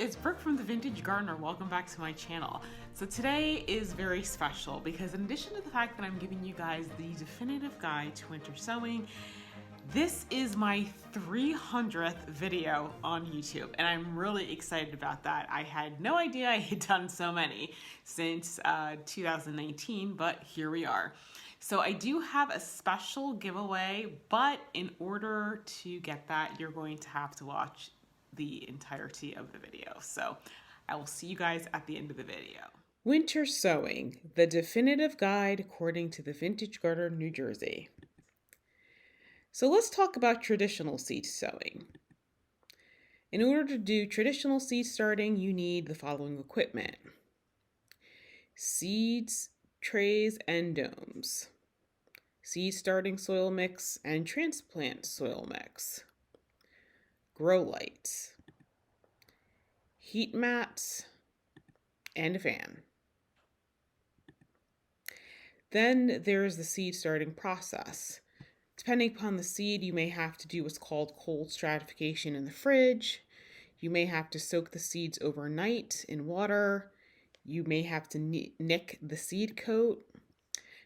it's Brooke from The Vintage Gardener. Welcome back to my channel. So today is very special because in addition to the fact that I'm giving you guys the definitive guide to winter sowing, this is my 300th video on YouTube, and I'm really excited about that. I had no idea I had done so many since 2019, but here we are. So I do have a special giveaway, but in order to get that, you're going to have to watch the entirety of the video. So I will see you guys at the end of the video. Winter Sowing, the definitive guide according to the Vintage Gardener, New Jersey. So let's talk about traditional seed sowing. In order to do traditional seed starting, you need the following equipment: seeds, trays, and domes, seed starting soil mix and transplant soil mix, grow lights, heat mats, and a fan. Then there is the seed starting process. Depending upon the seed, you may have to do what's called cold stratification in the fridge. You may have to soak the seeds overnight in water. You may have to nick the seed coat.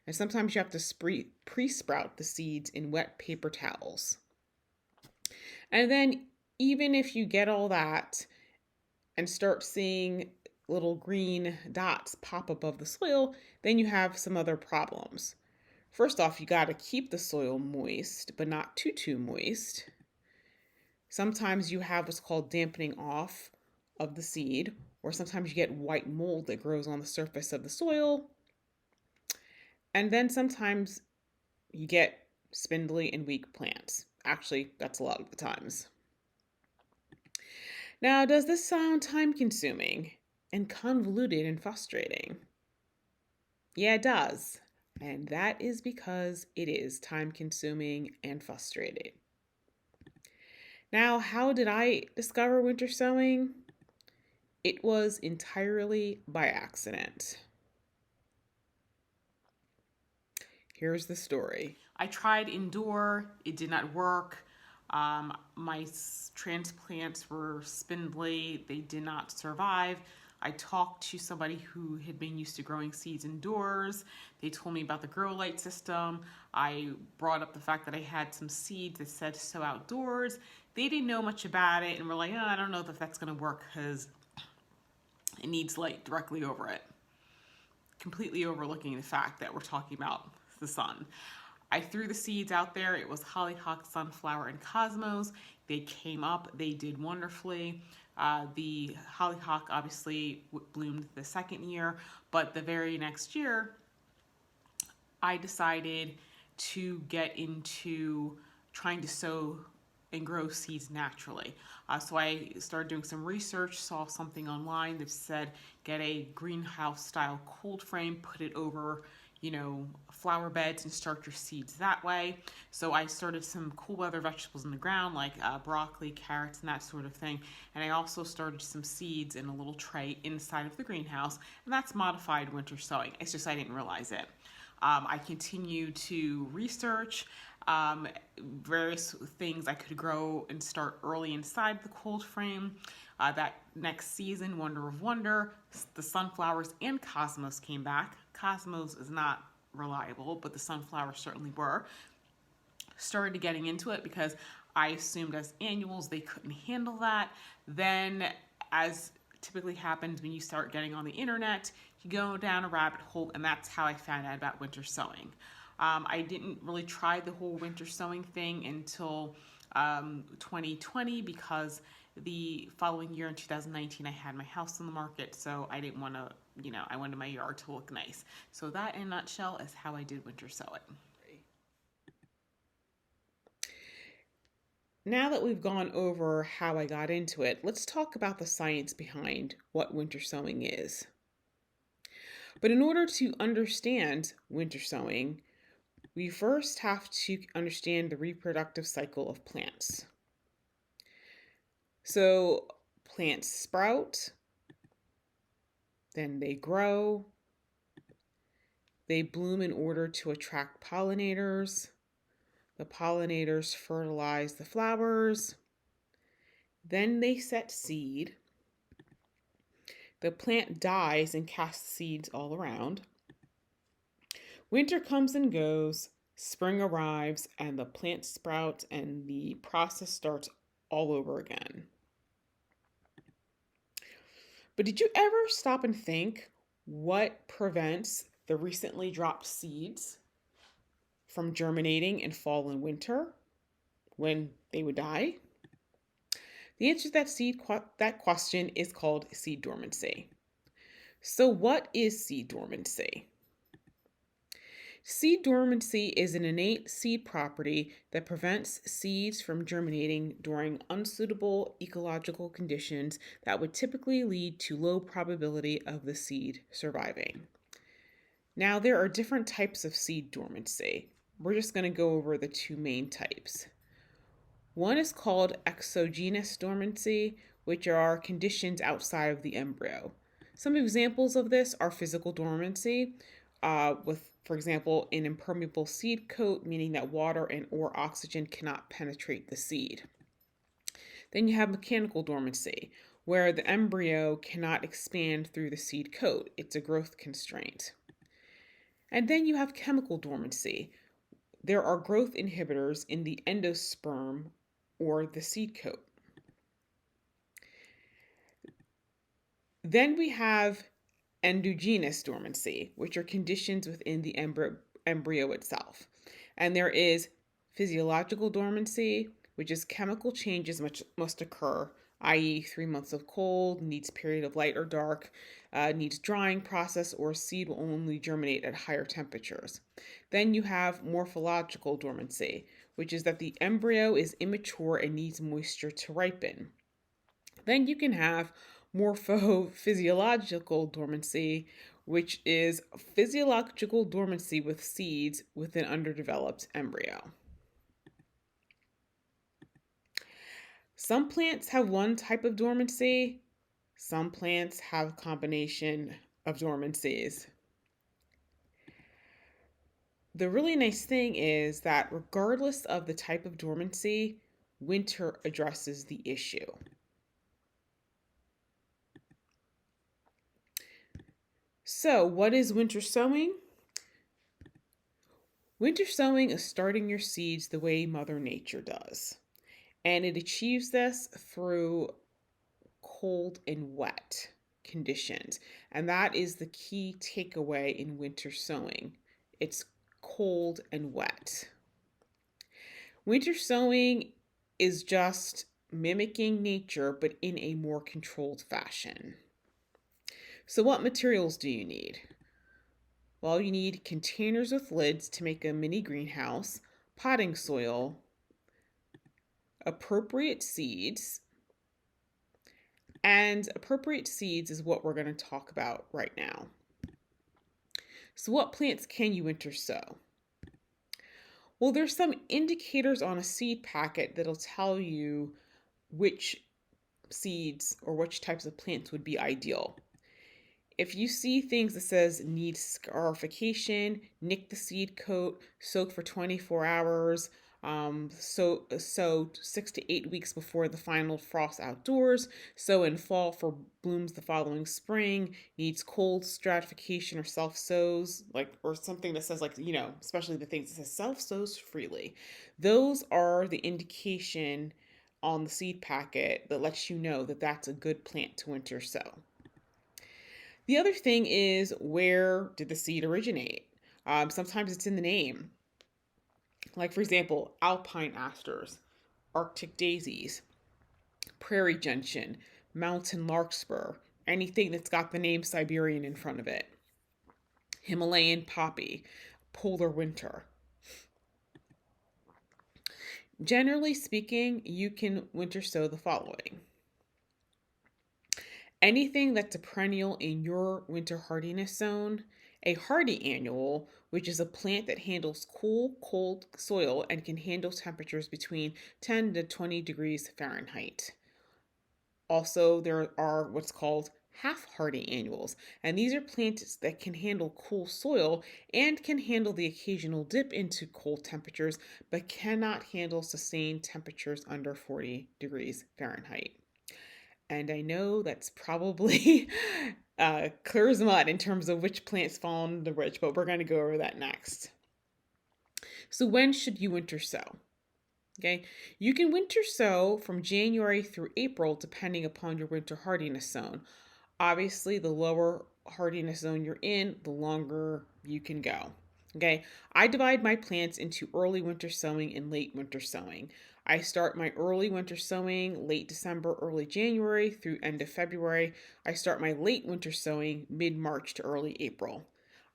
And sometimes you have to pre-sprout the seeds in wet paper towels. And then even if you get all that and start seeing little green dots pop above the soil, then you have some other problems. First off, you got to keep the soil moist, but not too moist. Sometimes you have what's called dampening off of the seed, or sometimes you get white mold that grows on the surface of the soil. And then sometimes you get spindly and weak plants. Actually, that's a lot of the times. Now, does this sound time-consuming and convoluted and frustrating? Yeah, it does. And that is because it is time-consuming and frustrating. Now, how did I discover winter sowing? It was entirely by accident. Here's the story. I tried indoor, it did not work. My transplants were spindly, they did not survive. I talked to somebody who had been used to growing seeds indoors. They told me about the grow light system. I brought up the fact that I had some seeds that said sow outdoors. They didn't know much about it and were like, oh, I don't know if that's gonna work because it needs light directly over it. Completely overlooking the fact that we're talking about the sun. I threw the seeds out there. It was hollyhock, sunflower, and cosmos. They came up, they did wonderfully. The hollyhock obviously bloomed the second year, but the very next year, I decided to get into trying to sow and grow seeds naturally. So I started doing some research, saw something online that said get a greenhouse style cold frame, put it over flower beds and start your seeds that way. So I started some cool weather vegetables in the ground like broccoli, carrots, and that sort of thing. And I also started some seeds in a little tray inside of the greenhouse, and that's modified winter sowing. It's just I didn't realize it. I continued to research various things I could grow and start early inside the cold frame. That next season, Wonder of Wonder, the sunflowers and cosmos came back. Cosmos is not reliable, but the sunflowers certainly were. Started getting into it because I assumed as annuals they couldn't handle that. Then, as typically happens when you start getting on the internet, you go down a rabbit hole, and that's how I found out about winter sowing. I didn't really try the whole winter sowing thing until 2020 because the following year in 2019 I had my house on the market, so I didn't want to, I wanted my yard to look nice. So that in a nutshell is how I did winter sowing. Now that we've gone over how I got into it, let's talk about the science behind what winter sowing is. But in order to understand winter sowing, we first have to understand the reproductive cycle of plants. So plants sprout, then they grow, they bloom in order to attract pollinators. The pollinators fertilize the flowers. Then they set seed. The plant dies and casts seeds all around. Winter comes and goes, spring arrives, and the plant sprouts, and the process starts all over again. But did you ever stop and think what prevents the recently dropped seeds from germinating in fall and winter when they would die? The answer to that question is called seed dormancy. So what is seed dormancy? Seed dormancy is an innate seed property that prevents seeds from germinating during unsuitable ecological conditions that would typically lead to low probability of the seed surviving. Now, there are different types of seed dormancy. We're just going to go over the two main types. One is called exogenous dormancy, which are conditions outside of the embryo. Some examples of this are physical dormancy, with, for example, an impermeable seed coat, meaning that water and or oxygen cannot penetrate the seed. Then you have mechanical dormancy, where the embryo cannot expand through the seed coat. It's a growth constraint. And then you have chemical dormancy. There are growth inhibitors in the endosperm or the seed coat. Then we have endogenous dormancy, which are conditions within the embryo itself. And there is physiological dormancy, which is chemical changes which must occur, i.e. 3 months of cold, needs period of light or dark, needs drying process, or seed will only germinate at higher temperatures. Then you have morphological dormancy, which is that the embryo is immature and needs moisture to ripen. Then you can have morphophysiological dormancy, which is physiological dormancy with seeds with an underdeveloped embryo. Some plants have one type of dormancy. Some plants have a combination of dormancies. The really nice thing is that regardless of the type of dormancy, winter addresses the issue. So, what is winter sowing? Winter sowing is starting your seeds the way Mother Nature does. And it achieves this through cold and wet conditions. And that is the key takeaway in winter sowing. It's cold and wet. Winter sowing is just mimicking nature, but in a more controlled fashion. So what materials do you need? Well, you need containers with lids to make a mini greenhouse, potting soil, appropriate seeds, and appropriate seeds is what we're going to talk about right now. So what plants can you winter sow? Well, there's some indicators on a seed packet that'll tell you which seeds or which types of plants would be ideal. If you see things that says need scarification, nick the seed coat, soak for 24 hours, sow 6 to 8 weeks before the final frost outdoors, sow in fall for blooms the following spring, needs cold stratification or self-sows, or something that says especially the things that says self-sows freely. Those are the indication on the seed packet that lets you know that that's a good plant to winter sow. The other thing is, where did the seed originate? Sometimes it's in the name. Like, for example, alpine asters, Arctic daisies, prairie gentian, mountain larkspur, anything that's got the name Siberian in front of it. Himalayan poppy, polar winter. Generally speaking, you can winter sow the following. Anything that's a perennial in your winter hardiness zone, a hardy annual, which is a plant that handles cool, cold soil and can handle temperatures between 10 to 20 degrees Fahrenheit. Also, there are what's called half-hardy annuals, and these are plants that can handle cool soil and can handle the occasional dip into cold temperatures, but cannot handle sustained temperatures under 40 degrees Fahrenheit. And I know that's probably clear as mud in terms of which plants fall into which, but we're going to go over that next. So when should you winter sow? Okay, you can winter sow from January through April depending upon your winter hardiness zone. Obviously, the lower hardiness zone you're in, the longer you can go. Okay, I divide my plants into early winter sowing and late winter sowing. I start my early winter sowing late December, early January through end of February. I start my late winter sowing mid-March to early April.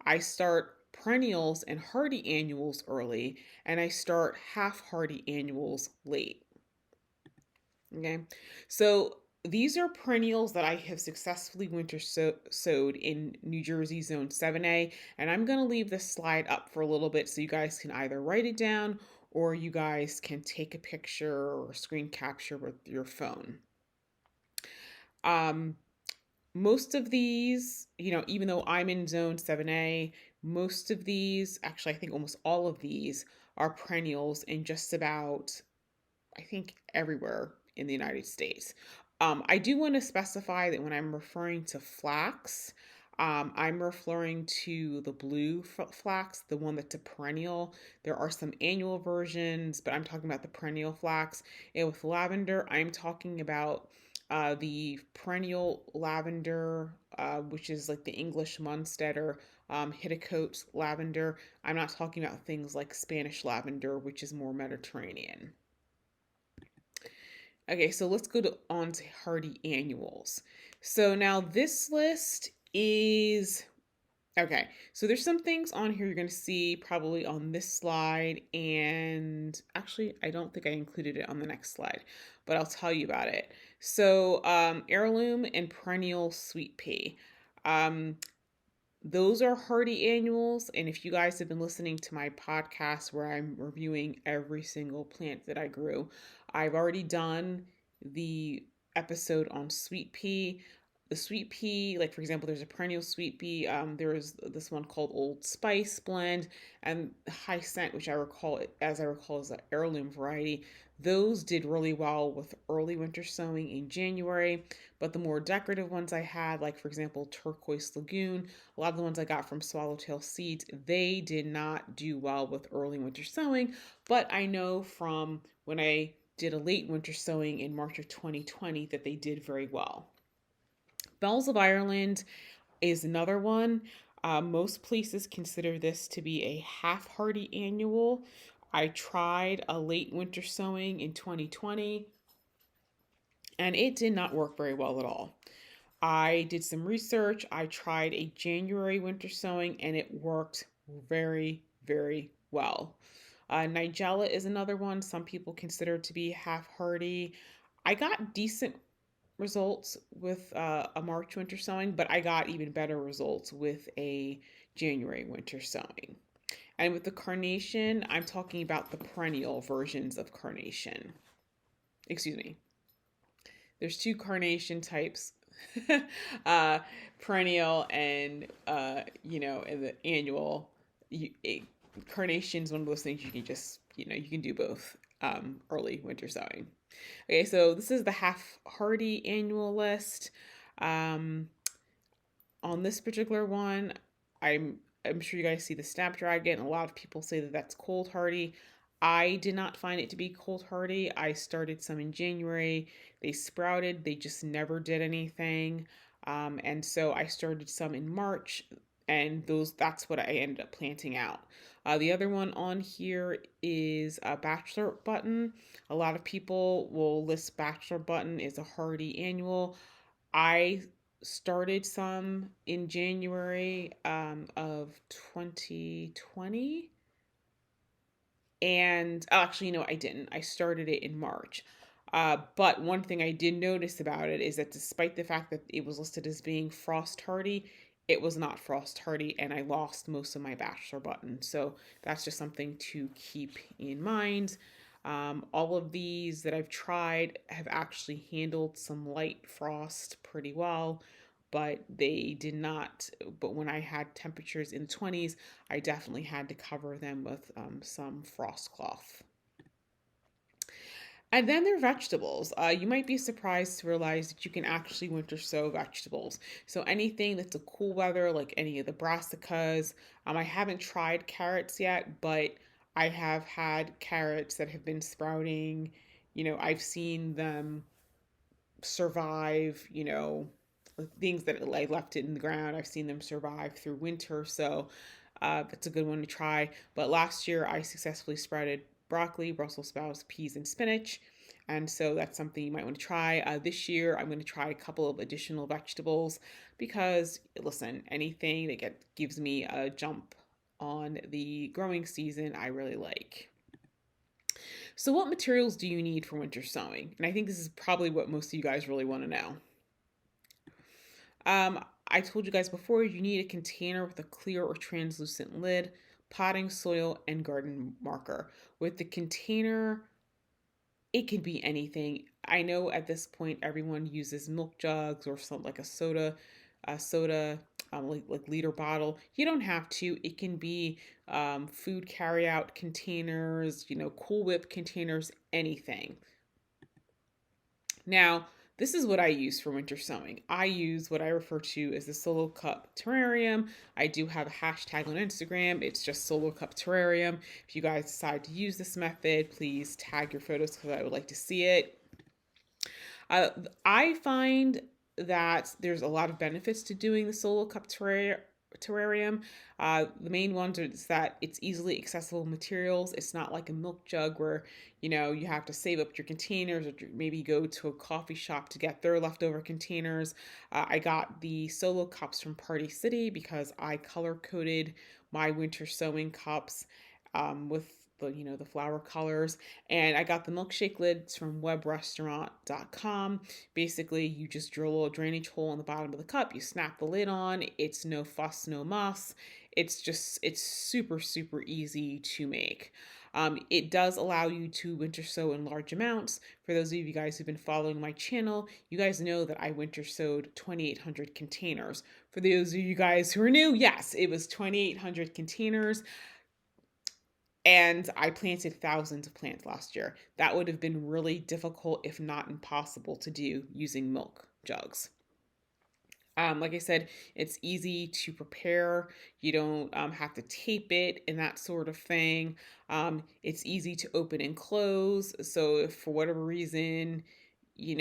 I start perennials and hardy annuals early, and I start half hardy annuals late. Okay, so these are perennials that I have successfully winter sowed in New Jersey Zone 7A, and I'm going to leave this slide up for a little bit so you guys can either write it down or you guys can take a picture or screen capture with your phone. Most of these, even though I'm in Zone 7A, most of these, actually, I think almost all of these are perennials in just about, I think, everywhere in the United States. I do want to specify that when I'm referring to flax, I'm referring to the blue flax, the one that's a perennial. There are some annual versions, but I'm talking about the perennial flax. And with lavender, I'm talking about the perennial lavender, which is like the English Munstetter, Hitticoat lavender. I'm not talking about things like Spanish lavender, which is more Mediterranean. Okay, so let's go on to hardy annuals. So now this list is, okay, so there's some things on here you're going to see probably on this slide, and actually I don't think I included it on the next slide, but I'll tell you about it. So heirloom and perennial sweet pea. Those are hardy annuals, and if you guys have been listening to my podcast where I'm reviewing every single plant that I grew, I've already done the episode on sweet pea. The sweet pea, like for example, there's a perennial sweet pea. There is this one called Old Spice blend, and High Scent, which I recall, as I recall, is an heirloom variety. Those did really well with early winter sowing in January, but the more decorative ones I had, like for example, Turquoise Lagoon, a lot of the ones I got from Swallowtail Seeds, they did not do well with early winter sowing, but I know from when I did a late winter sowing in March of 2020 that they did very well. Bells of Ireland is another one. Most places consider this to be a half hardy annual. I tried a late winter sowing in 2020 and it did not work very well at all. I did some research. I tried a January winter sowing and it worked very, very well. Nigella is another one some people consider to be half hardy. I got decent results with a March winter sowing, but I got even better results with a January winter sowing. And with the carnation, I'm talking about the perennial versions of carnation. Excuse me. There's two carnation types, perennial and and the annual. Carnation is one of those things you can just you can do both. Early winter sowing. Okay, so this is the half hardy annual list. On this particular one, I'm sure you guys see the Snapdragon. A lot of people say that that's cold hardy. I did not find it to be cold hardy. I started some in January. They sprouted. They just never did anything. And so I started some in March, and that's what I ended up planting out. The other one on here is a Bachelor Button. A lot of people will list Bachelor Button as a hardy annual. I started some in January of 2020. And actually, no, I didn't. I started it in March. But one thing I did notice about it is that despite the fact that it was listed as being frost hardy, it was not frost hardy, and I lost most of my Bachelor Button. So that's just something to keep in mind. All of these that I've tried have actually handled some light frost pretty well, but they did not. But when I had temperatures in the 20s, I definitely had to cover them with some frost cloth. And then there are vegetables. You might be surprised to realize that you can actually winter sow vegetables. So anything that's a cool weather, like any of the brassicas. I haven't tried carrots yet, but I have had carrots that have been sprouting. I've seen them survive, things that I left it in the ground. I've seen them survive through winter. So that's a good one to try. But last year I successfully sprouted broccoli, Brussels sprouts, peas, and spinach. And so that's something you might want to try. This year I'm going to try a couple of additional vegetables because, listen, anything that gives me a jump on the growing season, I really like. So, what materials do you need for winter sowing? And I think this is probably what most of you guys really want to know. I told you guys before you need a container with a clear or translucent lid, potting soil, and garden marker. With the container, it can be anything. I know at this point everyone uses milk jugs or something like a soda like liter bottle. You don't have to. It can be food carry out containers, Cool Whip containers, anything. Now, this is what I use for winter sowing. I use what I refer to as the Solo Cup Terrarium. I do have a hashtag on Instagram. It's just Solo Cup Terrarium. If you guys decide to use this method, please tag your photos because I would like to see it. I find that there's a lot of benefits to doing the Solo Cup terrarium. The main ones is that it's easily accessible materials. It's not like a milk jug where you have to save up your containers or maybe go to a coffee shop to get their leftover containers. I got the Solo cups from Party City because I color coded my winter sowing cups with the flower colors. And I got the milkshake lids from webrestaurant.com. Basically, you just drill a drainage hole in the bottom of the cup, you snap the lid on. It's no fuss, no muss. It's super, super easy to make. It does allow you to winter sow in large amounts. For those of you guys who've been following my channel, you guys know that I winter sowed 2,800 containers. For those of you guys who are new, yes, it was 2,800 containers. And I planted thousands of plants last year. That would have been really difficult, if not impossible, to do using milk jugs. Like I said, it's easy to prepare. You don't have to tape it and that sort of thing. It's easy to open and close. So if for whatever reason, I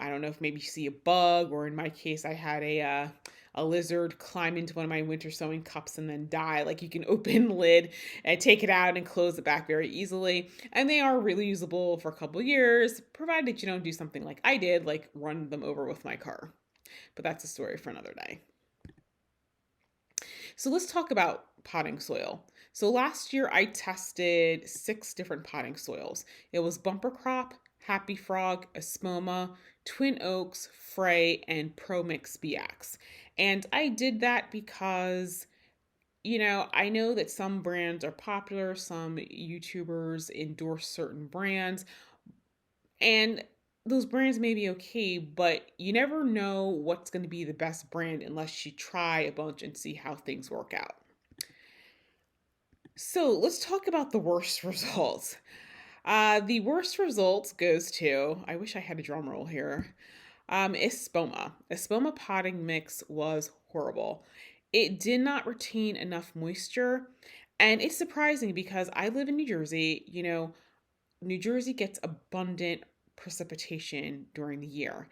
don't know if maybe you see a bug, or in my case, I had a lizard climb into one of my winter sowing cups and then die. Like, you can open the lid and take it out and close it back very easily. And they are really usable for a couple years, provided you don't do something like I did, like run them over with my car. But that's a story for another day. So let's talk about potting soil. So last year I tested 6 different potting soils. It was Bumper Crop, Happy Frog, Espoma, Twin Oaks, Frey, and Pro Mix BX. And I did that because I know that some brands are popular, some YouTubers endorse certain brands, and those brands may be okay, but you never know what's going to be the best brand unless you try a bunch and see how things work out. So let's talk about the worst results. The worst results goes to, I wish I had a drum roll here, Espoma. Espoma potting mix was horrible. It did not retain enough moisture. And it's surprising because I live in New Jersey. New Jersey gets abundant precipitation during the year.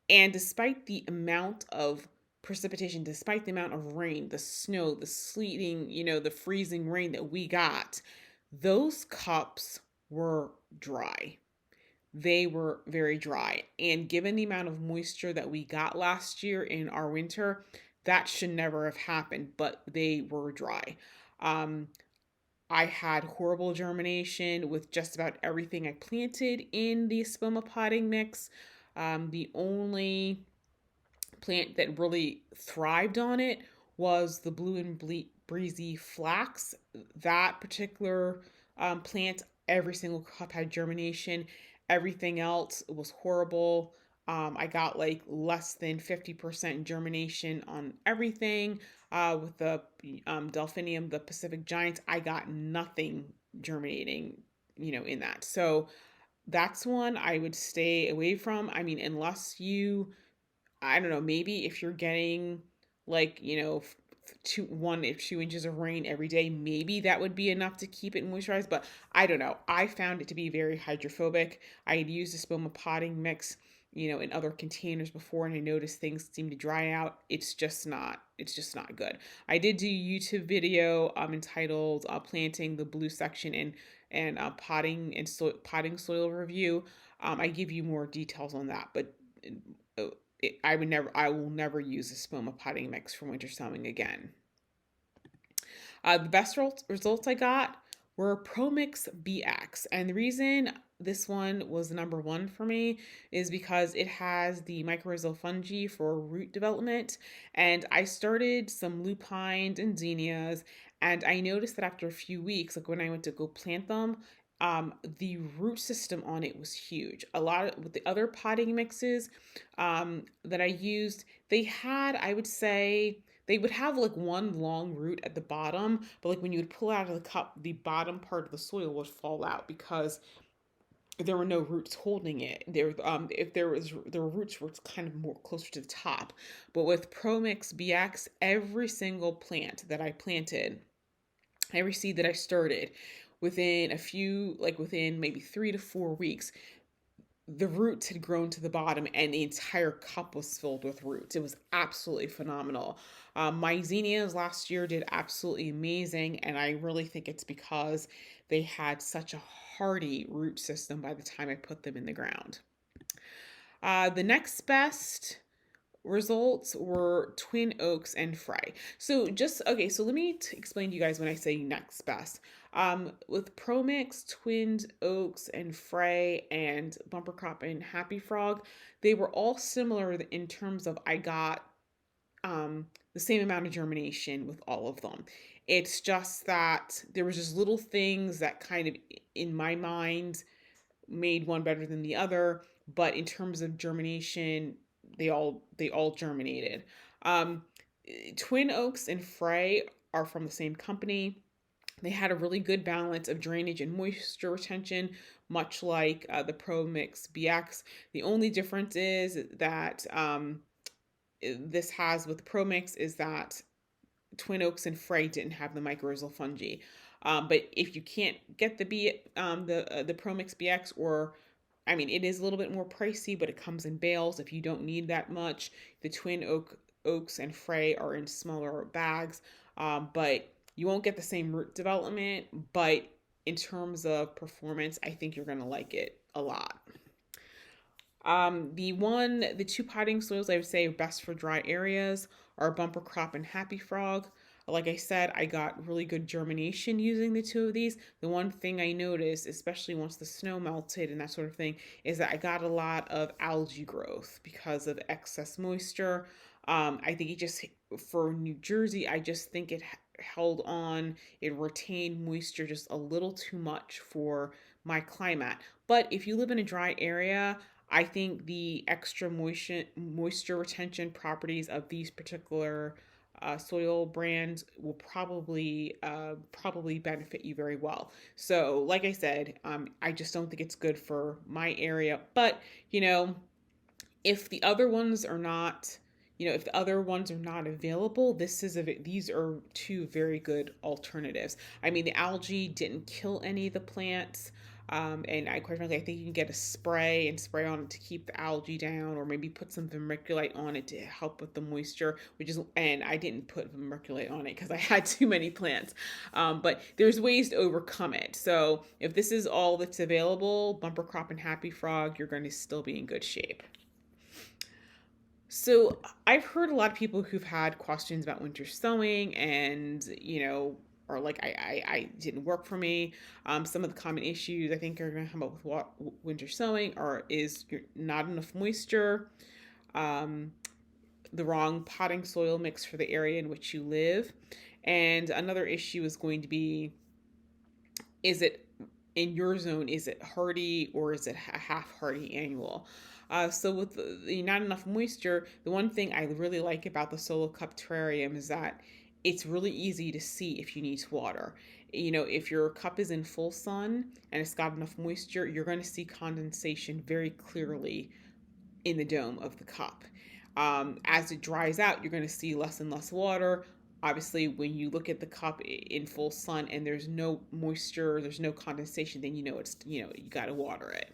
And despite the amount of precipitation, despite the amount of rain, the snow, the sleeting, the freezing rain that we got, those cups were dry. They were very dry. And given the amount of moisture that we got last year in our winter, that should never have happened, but they were dry. I had horrible germination with just about everything I planted in the Espoma potting mix. The only plant that really thrived on it was the blue and breezy flax. That particular plant, every single cup had germination. Everything else was horrible. I got like less than 50% germination on everything. With the Delphinium, the Pacific Giants, I got nothing germinating, in that. So that's one I would stay away from. I mean, unless you, I don't know, maybe if you're getting like, 1 or 2 inches of rain every day, maybe that would be enough to keep it moisturized. But I don't know. I found it to be very hydrophobic. I had used a spoma potting mix, in other containers before, and I noticed things seem to dry out. It's just not good. I did do a YouTube video entitled "Planting the Blue Section" and potting soil review. I give you more details on that, but uh, I will never use a spoma potting mix for winter sowing again. The best results I got were ProMix BX. And the reason this one was number one for me is because it has the mycorrhizal fungi for root development. And I started some lupines and zinnias, and I noticed that after a few weeks, like when I went to go plant them, the root system on it was huge. A lot of with the other potting mixes that I used, they had, I would say, they would have like one long root at the bottom, but like when you would pull out of the cup, the bottom part of the soil would fall out because there were no roots holding it. If there were roots were kind of more closer to the top. But with ProMix BX, every single plant that I planted, every seed that I started, within maybe 3 to 4 weeks, the roots had grown to the bottom and the entire cup was filled with roots. It was absolutely phenomenal. My zinnias last year did absolutely amazing, and I really think it's because they had such a hardy root system by the time I put them in the ground. The next best results were Twin Oaks and Frey. So let me explain to you guys when I say next best. With ProMix, Twin Oaks, and Frey, and Bumper Crop and Happy Frog, they were all similar in terms of I got the same amount of germination with all of them. It's just that there was just little things that kind of, in my mind, made one better than the other, but in terms of germination, they all germinated. Um, Twin Oaks and Frey are from the same company. They had a really good balance of drainage and moisture retention, much like the Pro Mix BX. The only difference is that this has with Pro Mix is that Twin Oaks and Frey didn't have the mycorrhizal fungi. But if you can't get the ProMix BX, or I mean, it is a little bit more pricey, but it comes in bales. If you don't need that much, the Oaks and Frey are in smaller bags, but you won't get the same root development. But in terms of performance, I think you're gonna like it a lot. The two potting soils I would say are best for dry areas are Bumper Crop and Happy Frog. Like I said, I got really good germination using the two of these. The one thing I noticed, especially once the snow melted and that sort of thing, is that I got a lot of algae growth because of excess moisture. I think for New Jersey, I just think it held on, it retained moisture just a little too much for my climate. But if you live in a dry area, I think the extra moisture retention properties of these particular soil brands will probably benefit you very well. So, like I said, I just don't think it's good for my area. But if the other ones are not, if the other ones are not available, these are two very good alternatives. I mean, the algae didn't kill any of the plants. And quite frankly, I think you can get a spray and spray on it to keep the algae down, or maybe put some vermiculite on it to help with the moisture. And I didn't put vermiculite on it because I had too many plants. But there's ways to overcome it. So if this is all that's available, Bumper Crop and Happy Frog, you're going to still be in good shape. So I've heard a lot of people who've had questions about winter sowing, and or like I didn't work for me. Some of the common issues I think are going to come up with winter sowing is not enough moisture, the wrong potting soil mix for the area in which you live, and another issue is going to be, is it in your zone, is it hardy or is it half hardy annual? So with the not enough moisture, the one thing I really like about the solo cup terrarium is that it's really easy to see if you need to water. You know, if your cup is in full sun and it's got enough moisture, you're going to see condensation very clearly in the dome of the cup. As it dries out, you're going to see less and less water. Obviously, when you look at the cup in full sun and there's no moisture, there's no condensation, then you got to water it.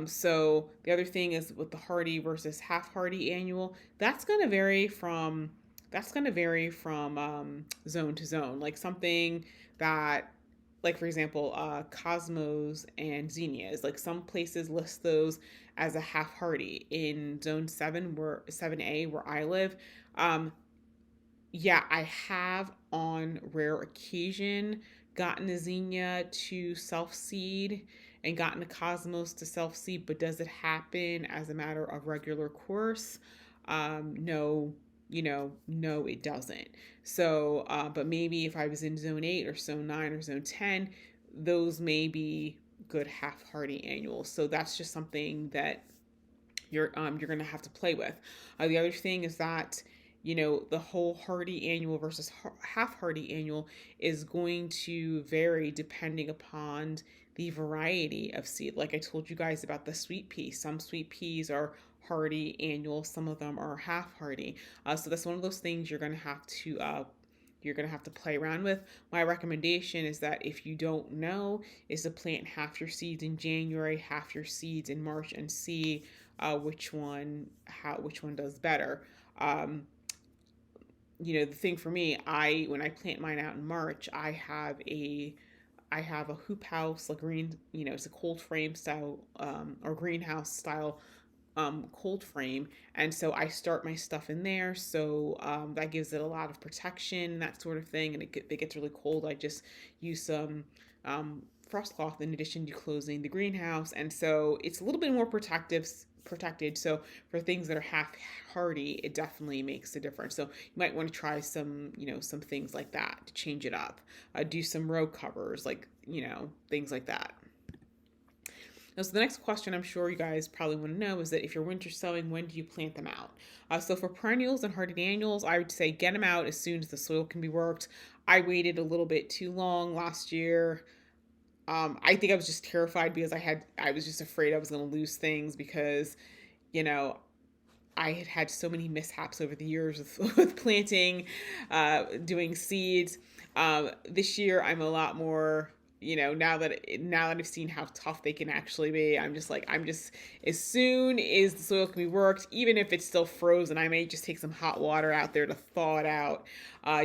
So the other thing is with the hardy versus half hardy annual, that's going to vary from zone to zone. Like something that, like for example, Cosmos and Zinnias, like some places list those as a half hardy. In zone 7A where I live, yeah, I have on rare occasion gotten a Zinnia to self seed and gotten a Cosmos to self seed, but does it happen as a matter of regular course? No, no, it doesn't. So, but maybe if I was in zone 8 or zone 9 or zone 10, those may be good half hardy annuals. So that's just something that you're going to have to play with. The other thing is that the whole hardy annual versus half hardy annual is going to vary depending upon the variety of seed. Like I told you guys about the sweet pea. Some sweet peas are hardy annual, some of them are half hardy. So that's one of those things you're going to have to play around with. My recommendation is that if you don't know, is to plant half your seeds in January, half your seeds in March, and see which one does better. The thing for me, when I plant mine out in March, I have a hoop house, like green, it's a cold frame style or greenhouse style cold frame, and so I start my stuff in there. So that gives it a lot of protection, that sort of thing. And if it gets really cold, I just use some frost cloth in addition to closing the greenhouse, and so it's a little bit more protected. So for things that are half hardy, it definitely makes a difference. So you might want to try some things like that to change it up. Do some row covers, like things like that. Now, so the next question I'm sure you guys probably want to know is that if you're winter sowing, when do you plant them out? So for perennials and hardy annuals, I would say get them out as soon as the soil can be worked. I waited a little bit too long last year. I think I was just terrified because I was just afraid I was going to lose things because, I had had so many mishaps over the years with planting, doing seeds. This year I'm a lot more, now that I've seen how tough they can actually be, I'm just as soon as the soil can be worked, even if it's still frozen, I may just take some hot water out there to thaw it out.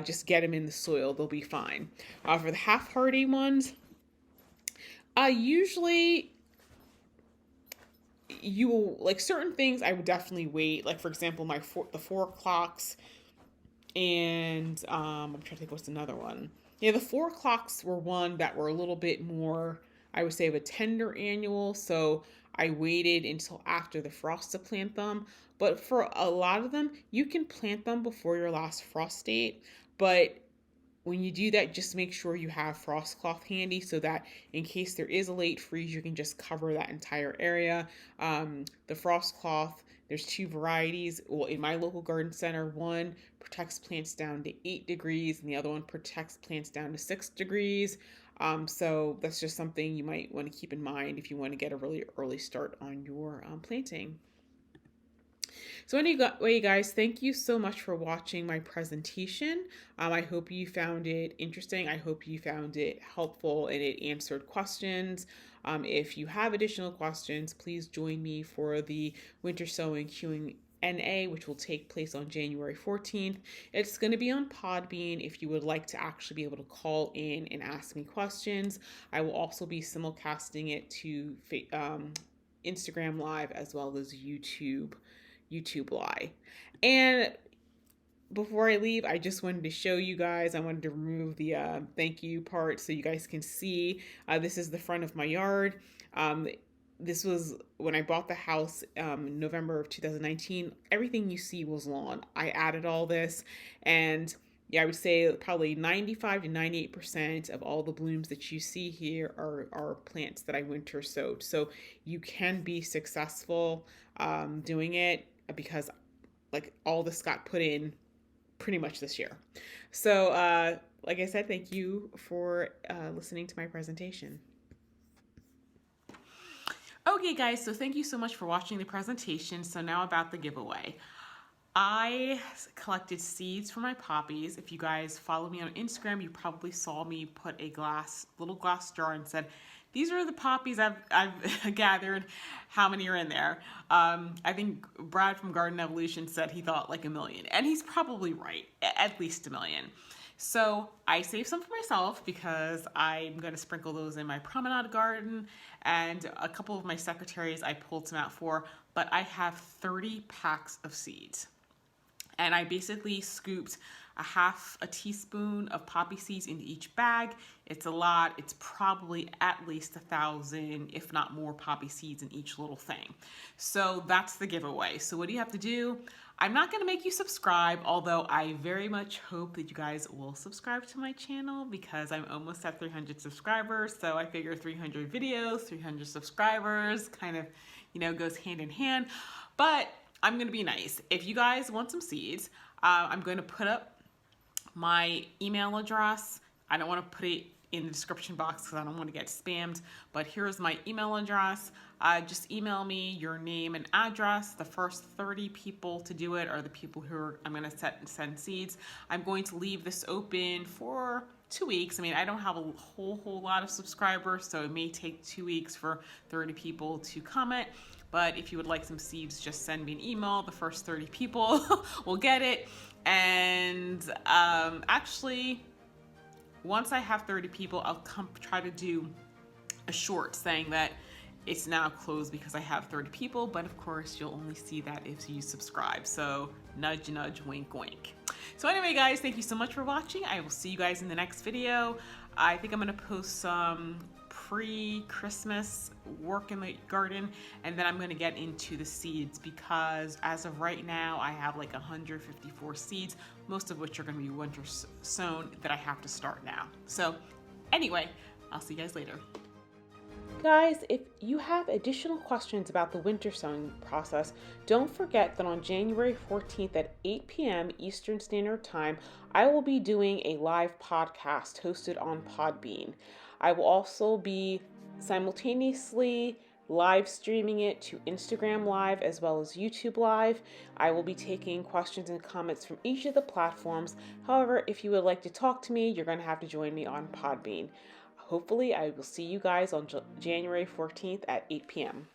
Just get them in the soil, they'll be fine. For the half hardy ones, usually you will, like certain things I would definitely wait. Like for example, the 4 o'clocks, and I'm trying to think what's another one. Yeah, the 4 o'clocks were one that were a little bit more, I would say, of a tender annual. So I waited until after the frost to plant them. But for a lot of them, you can plant them before your last frost date. But when you do that, just make sure you have frost cloth handy so that in case there is a late freeze, you can just cover that entire area. The frost cloth, there's 2 varieties. Well, in my local garden center, one protects plants down to 8 degrees and the other one protects plants down to 6 degrees. So that's just something you might want to keep in mind if you want to get a really early start on your planting. So anyway, guys, thank you so much for watching my presentation. I hope you found it interesting. I hope you found it helpful and it answered questions. If you have additional questions, please join me for the Winter Sowing Q&A, which will take place on January 14th. It's going to be on Podbean if you would like to actually be able to call in and ask me questions. I will also be simulcasting it to Instagram Live as well as YouTube Live. And before I leave, I just wanted to show you guys, I wanted to remove the thank you part so you guys can see. This is the front of my yard. This was when I bought the house in November of 2019. Everything you see was lawn. I added all this, and yeah, I would say probably 95 to 98% of all the blooms that you see here are plants that I winter sowed. So you can be successful doing it because like all this got put in pretty much this year. So, like I said, thank you for listening to my presentation. Okay, guys, so thank you so much for watching the presentation. So now about the giveaway. I collected seeds for my poppies. If you guys follow me on Instagram, you probably saw me put a little glass jar and said, these are the poppies I've gathered. How many are in there? I think Brad from Garden Evolution said he thought like 1 million, and he's probably right, at least 1 million. So I saved some for myself because I'm going to sprinkle those in my promenade garden, and a couple of my secretaries I pulled some out for, but I have 30 packs of seeds. And I basically scooped a half a teaspoon of poppy seeds into each bag. It's a lot. It's probably at least 1,000, if not more, poppy seeds in each little thing. So that's the giveaway. So what do you have to do? I'm not going to make you subscribe, although I very much hope that you guys will subscribe to my channel because I'm almost at 300 subscribers. So I figure 300 videos, 300 subscribers kind of, goes hand in hand. But I'm going to be nice. If you guys want some seeds, I'm going to put up my email address. I don't want to put it in the description box because I don't want to get spammed, but here's my email address. Just email me your name and address. The first 30 people to do it are the people I'm going to send seeds. I'm going to leave this open for 2 weeks. I mean, I don't have a whole lot of subscribers, so it may take 2 weeks for 30 people to comment. But if you would like some seeds, just send me an email. The first 30 people will get it. And actually, once I have 30 people, I'll try to do a short saying that it's now closed because I have 30 people. But of course, you'll only see that if you subscribe. So nudge, nudge, wink, wink. So anyway, guys, thank you so much for watching. I will see you guys in the next video. I think I'm going to post some pre-Christmas work in the garden, and then I'm going to get into the seeds because as of right now I have like 154 seeds, most of which are going to be winter sown that I have to start now. So anyway, I'll see you guys later. Guys, if you have additional questions about the winter sowing process, don't forget that on January 14th at 8 p.m. Eastern Standard Time, I will be doing a live podcast hosted on Podbean. I will also be simultaneously live streaming it to Instagram Live as well as YouTube Live. I will be taking questions and comments from each of the platforms. However, if you would like to talk to me, you're going to have to join me on Podbean. Hopefully, I will see you guys on January 14th at 8 p.m.